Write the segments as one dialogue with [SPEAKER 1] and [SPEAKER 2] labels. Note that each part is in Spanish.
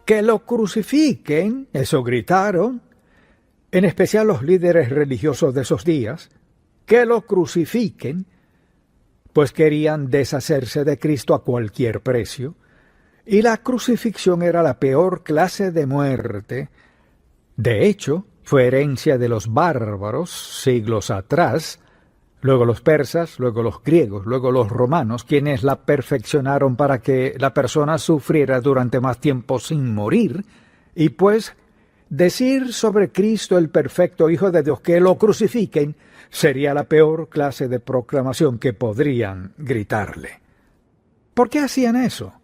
[SPEAKER 1] que lo crucifiquen, eso gritaron, en especial los líderes religiosos de esos días, que lo crucifiquen, pues querían deshacerse de Cristo a cualquier precio, y la crucifixión era la peor clase de muerte. De hecho, fue herencia de los bárbaros siglos atrás, luego los persas, luego los griegos, luego los romanos, quienes la perfeccionaron para que la persona sufriera durante más tiempo sin morir, y pues decir sobre Cristo, el perfecto Hijo de Dios, que lo crucifiquen, sería la peor clase de proclamación que podrían gritarle. ¿Por qué hacían eso?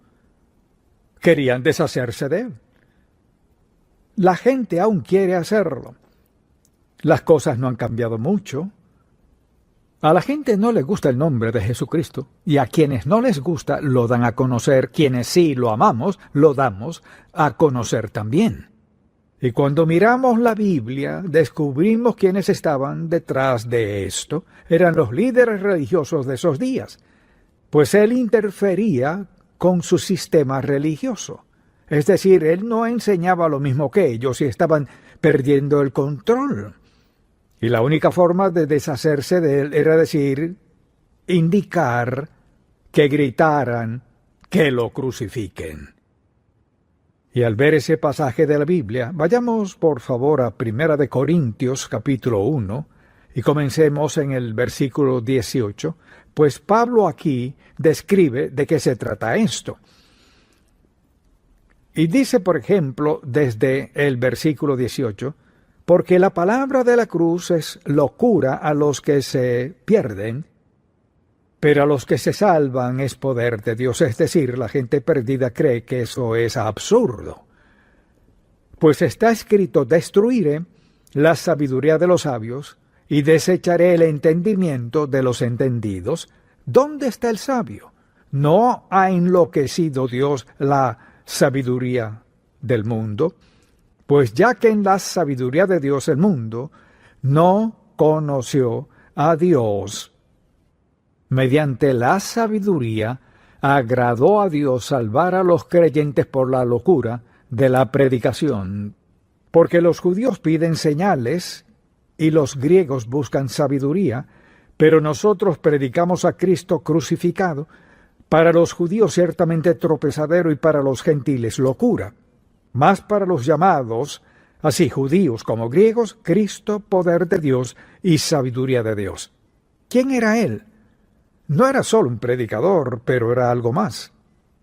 [SPEAKER 1] Querían deshacerse de él. La gente aún quiere hacerlo. Las cosas no han cambiado mucho. A la gente no le gusta el nombre de Jesucristo, y a quienes no les gusta lo dan a conocer. Quienes sí lo amamos, lo damos a conocer también. Y cuando miramos la Biblia, descubrimos quiénes estaban detrás de esto. Eran los líderes religiosos de esos días, pues él interfería con su sistema religioso. Es decir, él no enseñaba lo mismo que ellos y estaban perdiendo el control. Y la única forma de deshacerse de él era decir, indicar, que gritaran, que lo crucifiquen. Y al ver ese pasaje de la Biblia, vayamos por favor a 1 de Corintios capítulo 1 y comencemos en el versículo 18, pues Pablo aquí describe de qué se trata esto. Y dice, por ejemplo, desde el versículo 18, porque la palabra de la cruz es locura a los que se pierden, pero a los que se salvan es poder de Dios. Es decir, la gente perdida cree que eso es absurdo. Pues está escrito, destruiré la sabiduría de los sabios y desecharé el entendimiento de los entendidos. ¿Dónde está el sabio? ¿No ha enloquecido Dios la sabiduría del mundo? Pues ya que en la sabiduría de Dios el mundo no conoció a Dios, mediante la sabiduría agradó a Dios salvar a los creyentes por la locura de la predicación, porque los judíos piden señales y los griegos buscan sabiduría, pero nosotros predicamos a Cristo crucificado, para los judíos ciertamente tropezadero y para los gentiles locura, mas para los llamados, así judíos como griegos, Cristo poder de Dios y sabiduría de Dios. ¿Quién era él? No era solo un predicador, pero era algo más.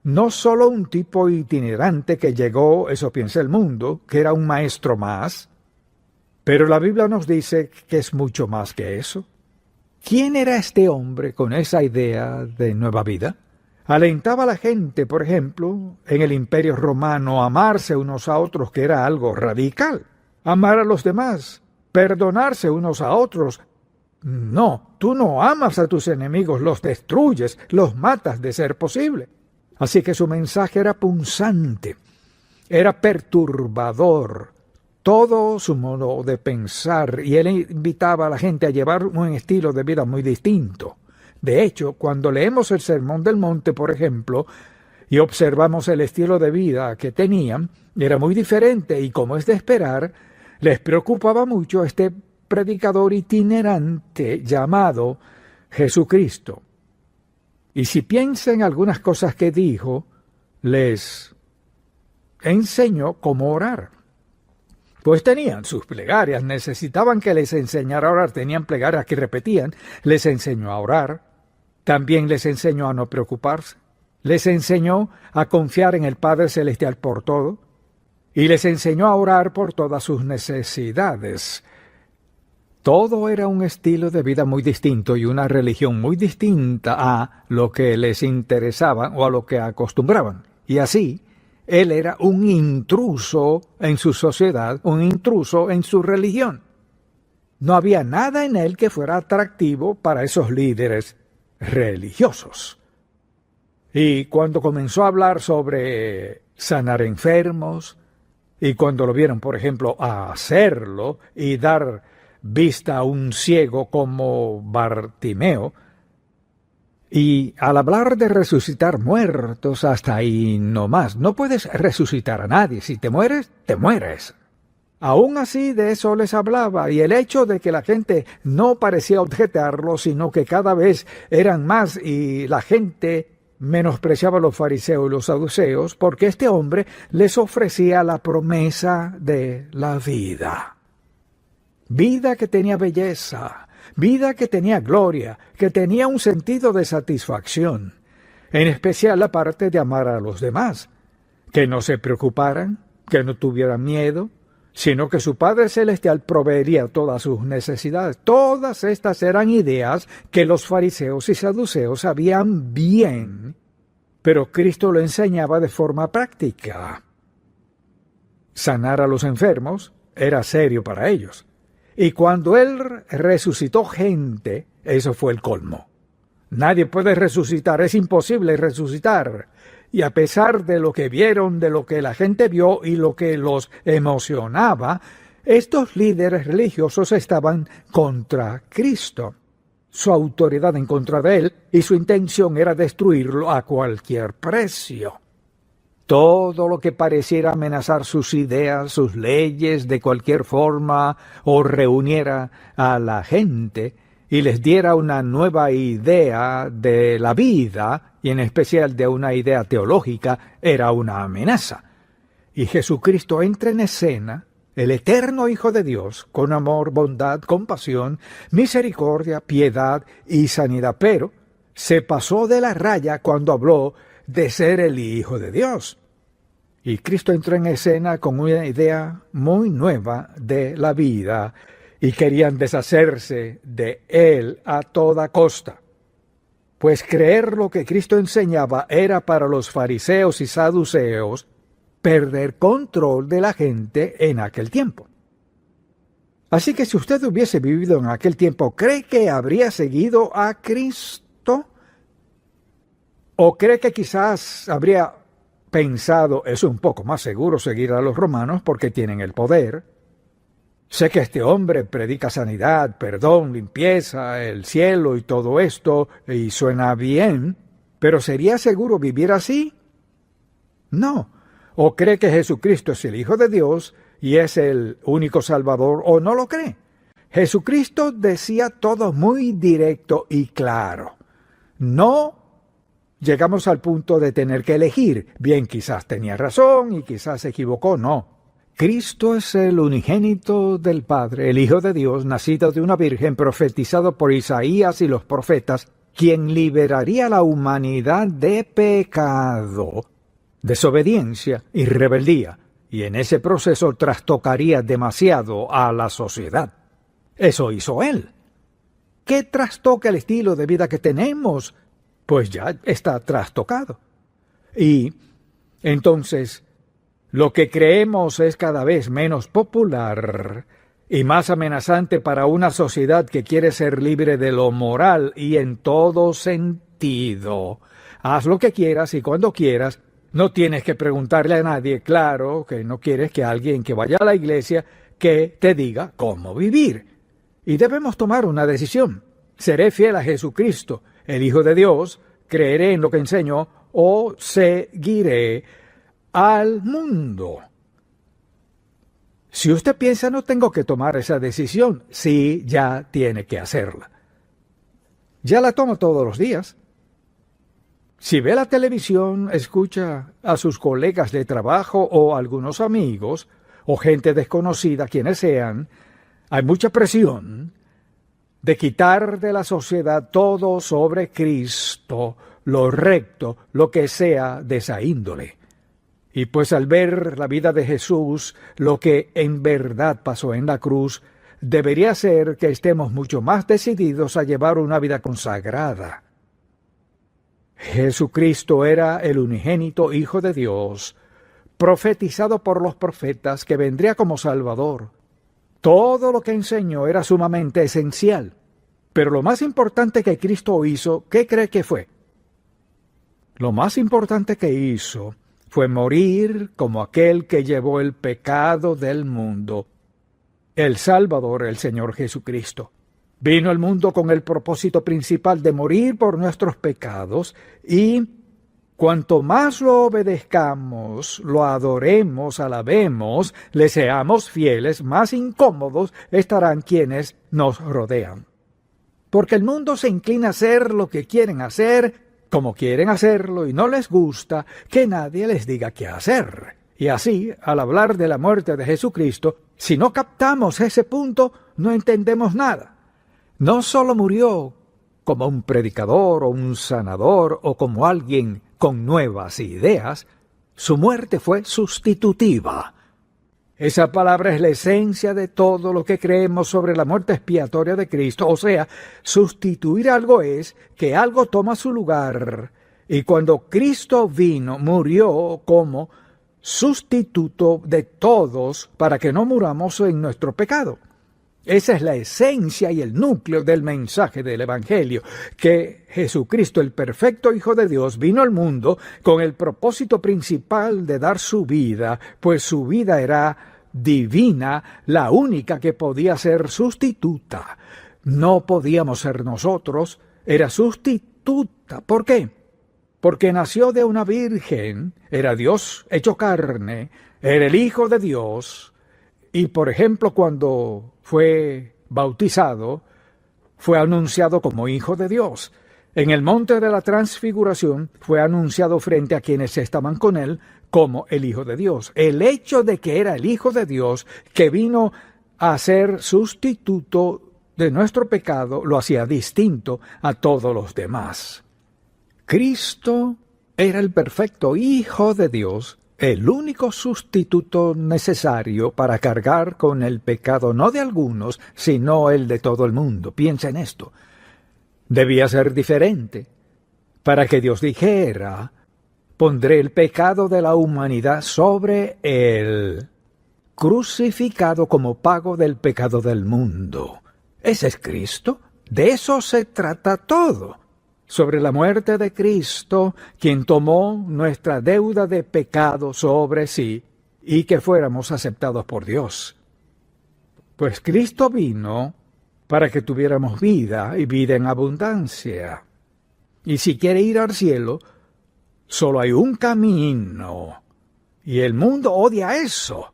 [SPEAKER 1] No solo un tipo itinerante que llegó, eso piensa el mundo, que era un maestro más, pero la Biblia nos dice que es mucho más que eso. ¿Quién era este hombre con esa idea de nueva vida? Alentaba a la gente, por ejemplo, en el Imperio Romano a amarse unos a otros, que era algo radical. Amar a los demás, perdonarse unos a otros. No, tú no amas a tus enemigos, los destruyes, los matas de ser posible. Así que su mensaje era punzante, era perturbador, todo su modo de pensar, y él invitaba a la gente a llevar un estilo de vida muy distinto. De hecho, cuando leemos el Sermón del Monte, por ejemplo, y observamos el estilo de vida que tenían, era muy diferente, y como es de esperar, les preocupaba mucho este predicador itinerante llamado Jesucristo. Y si piensan en algunas cosas que dijo, les enseñó cómo orar. Pues tenían sus plegarias, necesitaban que les enseñara a orar, tenían plegarias que repetían, les enseñó a orar. También les enseñó a no preocuparse, les enseñó a confiar en el Padre Celestial por todo, y les enseñó a orar por todas sus necesidades. Todo era un estilo de vida muy distinto y una religión muy distinta a lo que les interesaba o a lo que acostumbraban. Y así, él era un intruso en su sociedad, un intruso en su religión. No había nada en él que fuera atractivo para esos líderes religiosos. Y cuando comenzó a hablar sobre sanar enfermos, y cuando lo vieron, por ejemplo, a hacerlo y dar vista a un ciego como Bartimeo, Y al hablar de resucitar muertos, hasta ahí no más. No puedes resucitar a nadie. Si te mueres, te mueres. Aún así de eso les hablaba, y el hecho de que la gente no parecía objetarlo, sino que cada vez eran más y la gente menospreciaba a los fariseos y los saduceos, porque este hombre les ofrecía la promesa de la vida. Vida que tenía belleza, vida que tenía gloria, que tenía un sentido de satisfacción, en especial la parte de amar a los demás, que no se preocuparan, que no tuvieran miedo, sino que su Padre Celestial proveería todas sus necesidades. Todas estas eran ideas que los fariseos y saduceos sabían bien, pero Cristo lo enseñaba de forma práctica. Sanar a los enfermos era serio para ellos. Y cuando Él resucitó gente, eso fue el colmo. Nadie puede resucitar, es imposible resucitar. Y a pesar de lo que vieron, de lo que la gente vio y lo que los emocionaba, estos líderes religiosos estaban contra Cristo. Su autoridad en contra de Él y su intención era destruirlo a cualquier precio. Todo lo que pareciera amenazar sus ideas, sus leyes de cualquier forma, o reuniera a la gente y les diera una nueva idea de la vida, y en especial de una idea teológica, era una amenaza. Y Jesucristo entra en escena, el eterno Hijo de Dios, con amor, bondad, compasión, misericordia, piedad y sanidad, pero se pasó de la raya cuando habló de ser el Hijo de Dios. Y Cristo entró en escena con una idea muy nueva de la vida, y querían deshacerse de Él a toda costa. Pues creer lo que Cristo enseñaba era para los fariseos y saduceos perder control de la gente en aquel tiempo. Así que si usted hubiese vivido en aquel tiempo, ¿cree que habría seguido a Cristo? ¿O cree que quizás habría pensado, es un poco más seguro seguir a los romanos porque tienen el poder? Sé que este hombre predica sanidad, perdón, limpieza, el cielo y todo esto, y suena bien, pero ¿sería seguro vivir así? No. ¿O cree que Jesucristo es el Hijo de Dios y es el único Salvador, o no lo cree? Jesucristo decía todo muy directo y claro. No llegamos al punto de tener que elegir. Bien, quizás tenía razón y quizás se equivocó, no. Cristo es el unigénito del Padre, el Hijo de Dios, nacido de una virgen, profetizado por Isaías y los profetas, quien liberaría a la humanidad de pecado, desobediencia y rebeldía, y en ese proceso trastocaría demasiado a la sociedad. Eso hizo Él. ¿Qué trastoca el estilo de vida que tenemos? Pues ya está trastocado. Y entonces, lo que creemos es cada vez menos popular y más amenazante para una sociedad que quiere ser libre de lo moral y en todo sentido. Haz lo que quieras y cuando quieras. No tienes que preguntarle a nadie. Claro que no quieres que alguien que vaya a la iglesia que te diga cómo vivir. Y debemos tomar una decisión. ¿Seré fiel a Jesucristo, el Hijo de Dios? ¿Creeré en lo que enseñó o seguiré al mundo? Si usted piensa, no tengo que tomar esa decisión, sí, ya tiene que hacerla. Ya la tomo todos los días. Si ve la televisión, escucha a sus colegas de trabajo o algunos amigos, o gente desconocida, quienes sean, hay mucha presión de quitar de la sociedad todo sobre Cristo, lo recto, lo que sea de esa índole. Y pues al ver la vida de Jesús, lo que en verdad pasó en la cruz, debería ser que estemos mucho más decididos a llevar una vida consagrada. Jesucristo era el unigénito Hijo de Dios, profetizado por los profetas que vendría como Salvador. Todo lo que enseñó era sumamente esencial. Pero lo más importante que Cristo hizo, ¿qué cree que fue? Lo más importante que hizo fue morir como aquel que llevó el pecado del mundo, el Salvador, el Señor Jesucristo. Vino al mundo con el propósito principal de morir por nuestros pecados y cuanto más lo obedezcamos, lo adoremos, alabemos, le seamos fieles, más incómodos estarán quienes nos rodean. Porque el mundo se inclina a hacer lo que quieren hacer, como quieren hacerlo, y no les gusta que nadie les diga qué hacer. Y así, al hablar de la muerte de Jesucristo, si no captamos ese punto, no entendemos nada. No solo murió como un predicador o un sanador o como alguien con nuevas ideas, su muerte fue sustitutiva. Esa palabra es la esencia de todo lo que creemos sobre la muerte expiatoria de Cristo, o sea, sustituir algo es que algo toma su lugar, y cuando Cristo vino, murió como sustituto de todos para que no muramos en nuestro pecado. Esa es la esencia y el núcleo del mensaje del Evangelio, que Jesucristo, el perfecto Hijo de Dios, vino al mundo con el propósito principal de dar su vida, pues su vida era divina, la única que podía ser sustituta. No podíamos ser nosotros, era sustituta. ¿Por qué? Porque nació de una virgen, era Dios hecho carne, era el Hijo de Dios, y por ejemplo cuando fue bautizado, fue anunciado como Hijo de Dios. En el monte de la transfiguración fue anunciado frente a quienes estaban con él como el Hijo de Dios. El hecho de que era el Hijo de Dios que vino a ser sustituto de nuestro pecado lo hacía distinto a todos los demás. Cristo era el perfecto Hijo de Dios, el único sustituto necesario para cargar con el pecado no de algunos, sino el de todo el mundo. Piensa en esto. Debía ser diferente para que Dios dijera: pondré el pecado de la humanidad sobre él, crucificado como pago del pecado del mundo. Ese es Cristo. De eso se trata todo. Sobre la muerte de Cristo, quien tomó nuestra deuda de pecado sobre sí y que fuéramos aceptados por Dios. Pues Cristo vino para que tuviéramos vida y vida en abundancia. Y si quiere ir al cielo, solo hay un camino. Y el mundo odia eso.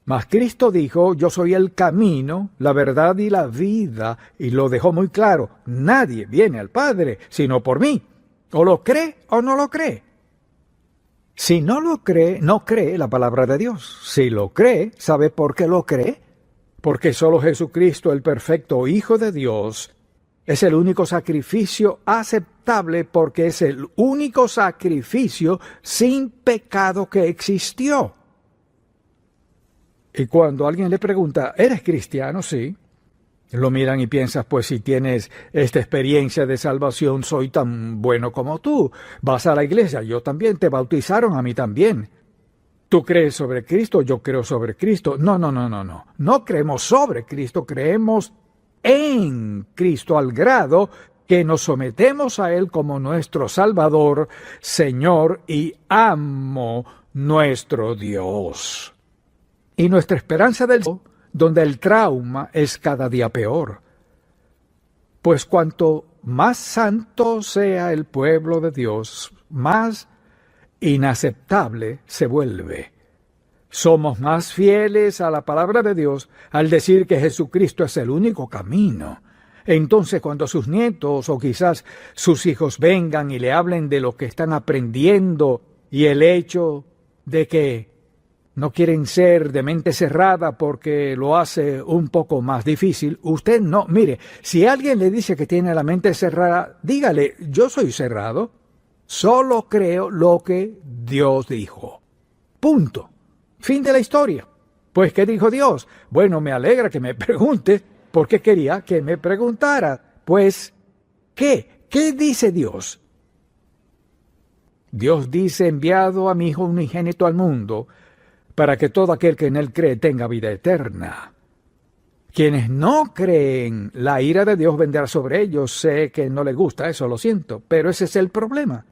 [SPEAKER 1] Mas Cristo dijo: yo soy el camino, la verdad y la vida, y lo dejó muy claro: nadie viene al Padre sino por mí. O lo cree o no lo cree. Si no lo cree, no cree la palabra de Dios. Si lo cree, ¿sabe por qué lo cree? Porque solo Jesucristo, el perfecto Hijo de Dios, es el único sacrificio aceptable, porque es el único sacrificio sin pecado que existió. Y cuando alguien le pregunta: ¿eres cristiano? Sí. Lo miran y piensas: pues si tienes esta experiencia de salvación, soy tan bueno como tú. Vas a la iglesia, yo también, te bautizaron, a mí también. ¿Tú crees sobre Cristo? Yo creo sobre Cristo. No. No creemos sobre Cristo, creemos en Cristo al grado que nos sometemos a Él como nuestro Salvador, Señor y amo, nuestro Dios. Y nuestra esperanza del cielo, donde el trauma es cada día peor. Pues cuanto más santo sea el pueblo de Dios, más inaceptable se vuelve. Somos más fieles a la palabra de Dios al decir que Jesucristo es el único camino. Entonces, cuando sus nietos o quizás sus hijos vengan y le hablen de lo que están aprendiendo y el hecho de que no quieren ser de mente cerrada porque lo hace un poco más difícil, usted no, mire, si alguien le dice que tiene la mente cerrada, dígale: yo soy cerrado, solo creo lo que Dios dijo. Punto. Fin de la historia. Pues, ¿qué dijo Dios? Bueno, me alegra que me pregunte, porque quería que me preguntara. Pues, ¿qué? ¿Qué dice Dios? Dios dice: enviado a mi Hijo unigénito al mundo, para que todo aquel que en él cree tenga vida eterna. Quienes no creen, la ira de Dios vendrá sobre ellos. Sé que no les gusta eso, lo siento, pero ese es el problema.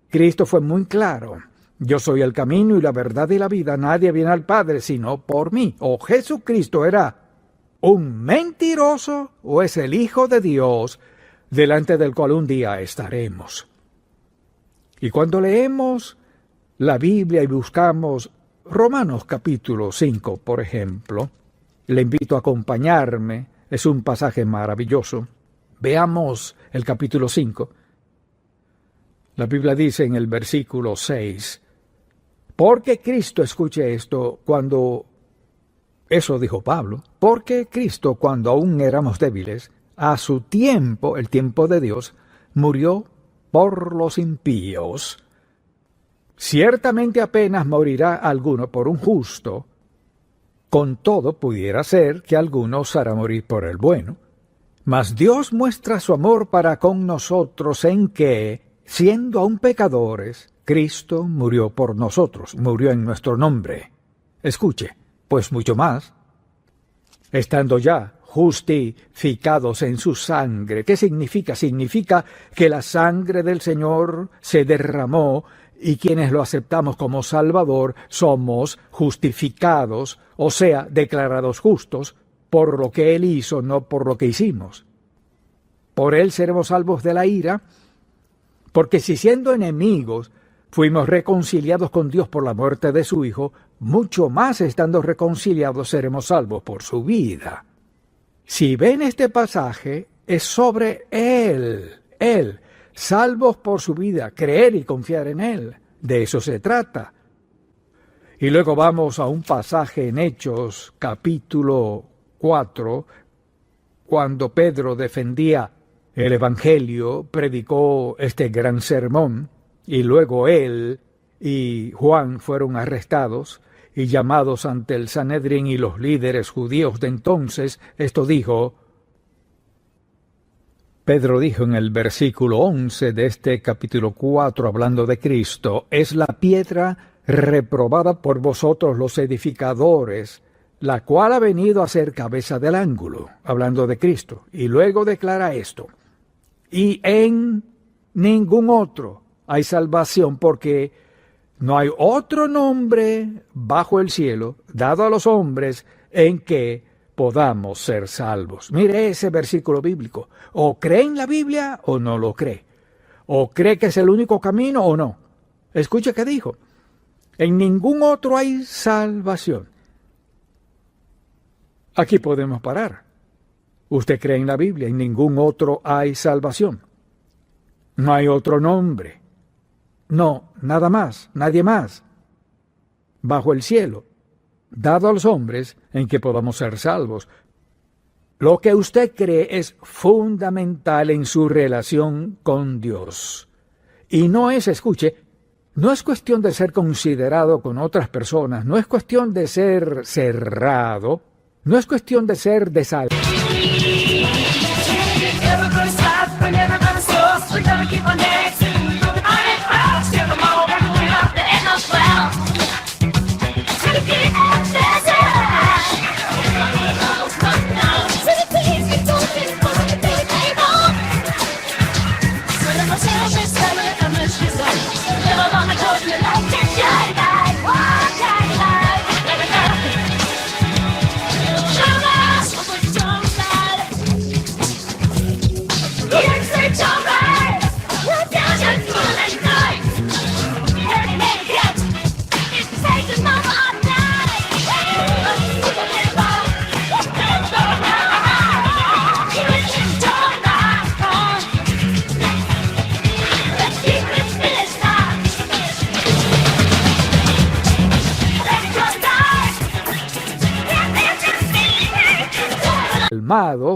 [SPEAKER 1] Cristo fue muy claro: yo soy el camino y la verdad y la vida, nadie viene al Padre sino por mí. O Jesucristo era un mentiroso o es el Hijo de Dios, delante del cual un día estaremos. Y cuando leemos la Biblia y buscamos Romanos capítulo 5, por ejemplo, le invito a acompañarme, es un pasaje maravilloso. Veamos el capítulo 5. La Biblia dice en el versículo 6, porque Cristo, escuche esto, eso dijo Pablo, porque Cristo, cuando aún éramos débiles, a su tiempo, el tiempo de Dios, murió por los impíos. Ciertamente apenas morirá alguno por un justo, con todo pudiera ser que alguno osara morir por el bueno. Mas Dios muestra su amor para con nosotros en que, siendo aún pecadores, Cristo murió por nosotros, murió en nuestro nombre. Escuche, pues mucho más, estando ya justificados en su sangre. ¿Qué significa? Significa que la sangre del Señor se derramó y quienes lo aceptamos como Salvador somos justificados, o sea, declarados justos, por lo que Él hizo, no por lo que hicimos. Por Él seremos salvos de la ira, porque si siendo enemigos fuimos reconciliados con Dios por la muerte de su Hijo, mucho más estando reconciliados seremos salvos por su vida. Si ven este pasaje, es sobre Él, salvos por su vida, creer y confiar en Él. De eso se trata. Y luego vamos a un pasaje en Hechos, capítulo 4, cuando Pedro defendía el Evangelio, predicó este gran sermón, y luego él y Juan fueron arrestados y llamados ante el Sanedrín y los líderes judíos de entonces. Esto dijo, Pedro dijo en el versículo 11 de este capítulo 4, hablando de Cristo, es la piedra reprobada por vosotros los edificadores, la cual ha venido a ser cabeza del ángulo, hablando de Cristo. Y luego declara esto, y en ningún otro hay salvación, porque no hay otro nombre bajo el cielo dado a los hombres en que podamos ser salvos. Mire ese versículo bíblico. O cree en la Biblia o no lo cree. O cree que es el único camino o no. Escuche qué dijo. En ningún otro hay salvación. Aquí podemos parar. Usted cree en la Biblia, en ningún otro hay salvación. No hay otro nombre. No, nada más, nadie más, bajo el cielo, dado a los hombres en que podamos ser salvos. Lo que usted cree es fundamental en su relación con Dios. Y no es, escuche, no es cuestión de ser considerado con otras personas, no es cuestión de ser cerrado, no es cuestión de ser desalmado.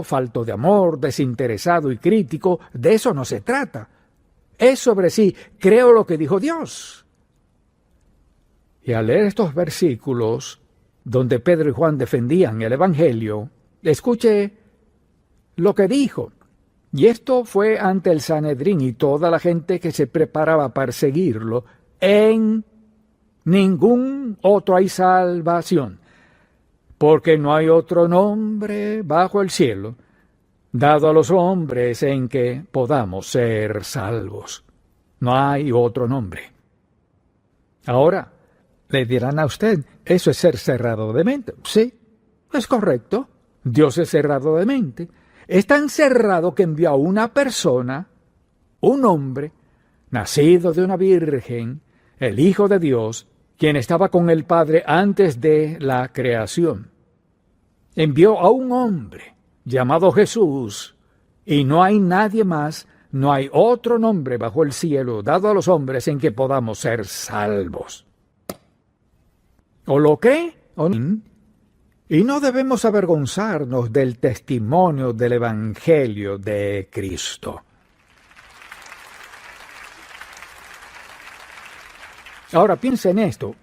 [SPEAKER 1] Falto de amor, desinteresado y crítico, de eso no se trata. Es sobre sí, creo lo que dijo Dios. Y al leer estos versículos, donde Pedro y Juan defendían el Evangelio, escuche lo que dijo. Y esto fue ante el Sanedrín y toda la gente que se preparaba para seguirlo. En ningún otro hay salvación, porque no hay otro nombre bajo el cielo dado a los hombres en que podamos ser salvos. No hay otro nombre. Ahora, le dirán a usted, eso es ser cerrado de mente. Sí, es correcto. Dios es cerrado de mente. Es tan cerrado que envió a una persona, un hombre, nacido de una virgen, el Hijo de Dios, quien estaba con el Padre antes de la creación. Envió a un hombre llamado Jesús, y no hay nadie más, no hay otro nombre bajo el cielo dado a los hombres en que podamos ser salvos. ¿O lo qué? Y no debemos avergonzarnos del testimonio del Evangelio de Cristo. Ahora piense en esto.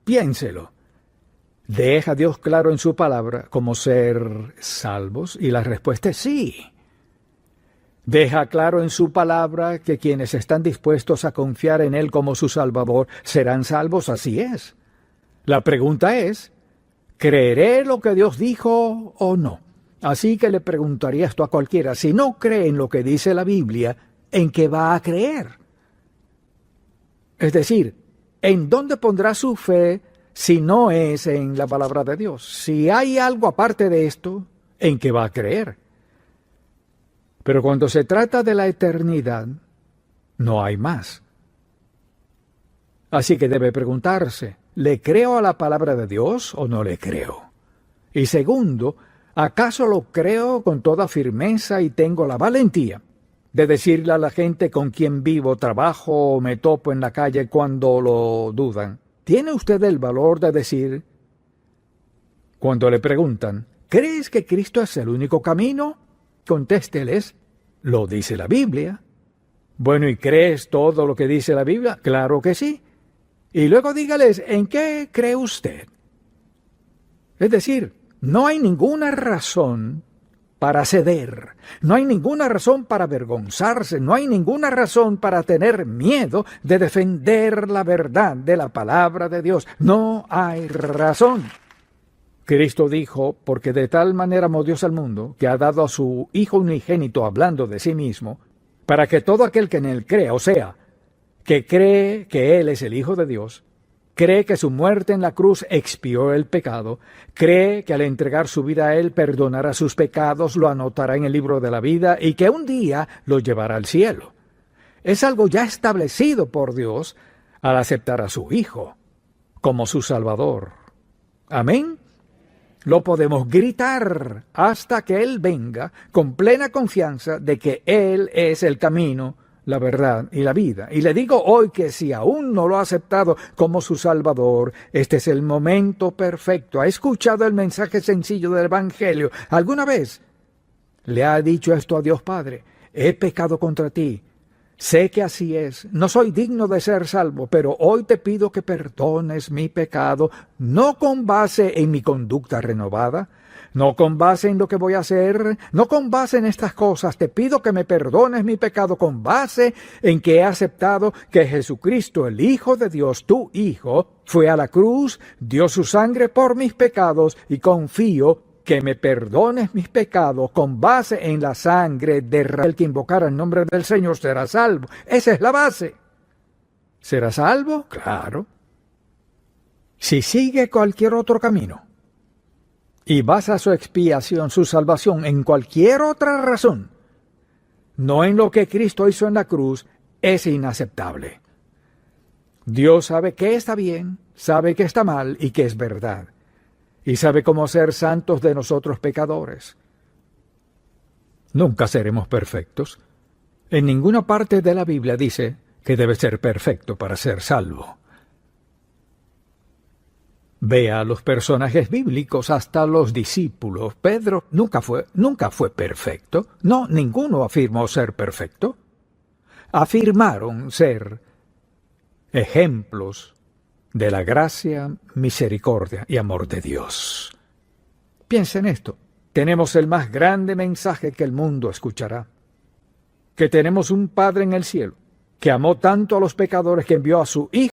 [SPEAKER 1] Piénselo. ¿Deja Dios claro en su palabra cómo ser salvos? Y la respuesta es sí. Deja claro en su palabra que quienes están dispuestos a confiar en Él como su Salvador serán salvos, así es. La pregunta es, ¿creeré lo que Dios dijo o no? Así que le preguntaría esto a cualquiera, si no cree en lo que dice la Biblia, ¿en qué va a creer? Es decir, ¿en dónde pondrá su fe si no es en la palabra de Dios? Si hay algo aparte de esto, ¿en qué va a creer? Pero cuando se trata de la eternidad, no hay más. Así que debe preguntarse, ¿le creo a la palabra de Dios o no le creo? Y segundo, ¿acaso lo creo con toda firmeza y tengo la valentía de decirle a la gente con quien vivo, trabajo o me topo en la calle cuando lo dudan? ¿Tiene usted el valor de decir, cuando le preguntan, ¿crees que Cristo es el único camino? Contésteles, lo dice la Biblia. Bueno, ¿y crees todo lo que dice la Biblia? Claro que sí. Y luego dígales, ¿en qué cree usted? Es decir, no hay ninguna razón para ceder, no hay ninguna razón para avergonzarse, no hay ninguna razón para tener miedo de defender la verdad de la palabra de Dios. No hay razón. Cristo dijo, porque de tal manera amó Dios al mundo, que ha dado a su Hijo unigénito hablando de sí mismo, para que todo aquel que en Él crea, o sea, que cree que Él es el Hijo de Dios, cree que su muerte en la cruz expió el pecado, cree que al entregar su vida a Él perdonará sus pecados, lo anotará en el libro de la vida y que un día lo llevará al cielo. Es algo ya establecido por Dios al aceptar a su Hijo como su Salvador. Amén. Lo podemos gritar hasta que Él venga con plena confianza de que Él es el camino, la verdad y la vida. Y le digo hoy que si aún no lo ha aceptado como su Salvador, este es el momento perfecto. ¿Ha escuchado el mensaje sencillo del Evangelio? ¿Alguna vez le ha dicho esto a Dios Padre? He pecado contra ti. Sé que así es, no soy digno de ser salvo, pero hoy te pido que perdones mi pecado, no con base en mi conducta renovada, no con base en lo que voy a hacer, no con base en estas cosas, te pido que me perdones mi pecado con base en que he aceptado que Jesucristo, el Hijo de Dios, tu Hijo, fue a la cruz, dio su sangre por mis pecados y confío que me perdones mis pecados con base en la sangre de el que invocara el nombre del Señor será salvo. Esa es la base. ¿Será salvo? Claro. Si sigue cualquier otro camino y basa su expiación, su salvación en cualquier otra razón, no en lo que Cristo hizo en la cruz, es inaceptable. Dios sabe qué está bien, sabe qué está mal y qué es verdad. Y sabe cómo ser santos de nosotros pecadores. Nunca seremos perfectos. En ninguna parte de la Biblia dice que debe ser perfecto para ser salvo. Vea a los personajes bíblicos, hasta los discípulos. Pedro nunca fue perfecto. No, ninguno afirmó ser perfecto. Afirmaron ser ejemplos de la gracia, misericordia y amor de Dios. Piensa en esto. Tenemos el más grande mensaje que el mundo escuchará. Que tenemos un Padre en el cielo, que amó tanto a los pecadores que envió a su Hijo